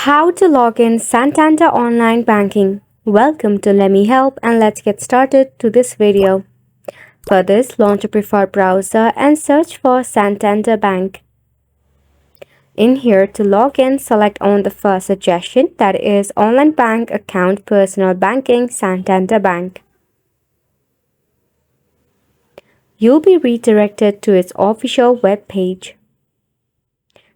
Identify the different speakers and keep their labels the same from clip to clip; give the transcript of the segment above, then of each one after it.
Speaker 1: How to log in Santander Online Banking. Welcome to Lemme Help, and let's get started to this video. For this, launch a preferred browser and search for Santander Bank. In here, to log in, select on the first suggestion, that is Online Bank Account Personal Banking Santander Bank. You'll be redirected to its official web page.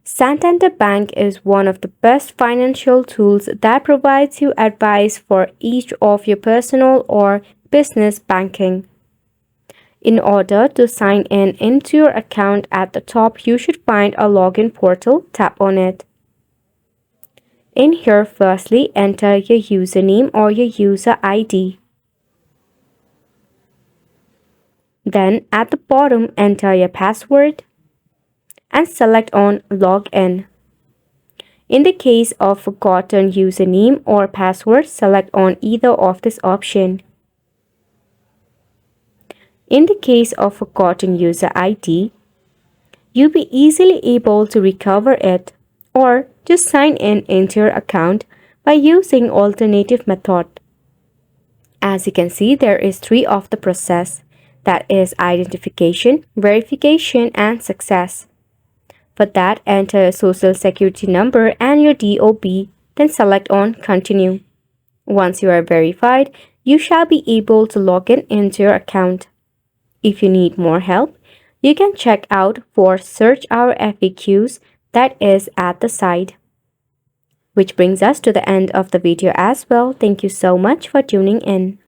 Speaker 1: Santander Bank is one of the best financial tools that provides you advice for each of your personal or business banking. In order to sign in into your account, at the top you should find a login portal. Tap on it. In here, firstly enter your username or your user ID. Then at the bottom enter your password and select on Login. In the case of forgotten username or password, select on either of this option. In the case of forgotten user ID, you'll be easily able to recover it or just sign in into your account by using alternative method. As you can see, there is 3 of the process, that is identification, verification, and success. For that, enter your social security number and your DOB, then select on Continue. Once you are verified, you shall be able to log in into your account. If you need more help, you can check out for Search Our FAQs, that is at the side. Which brings us to the end of the video as well. Thank you so much for tuning in.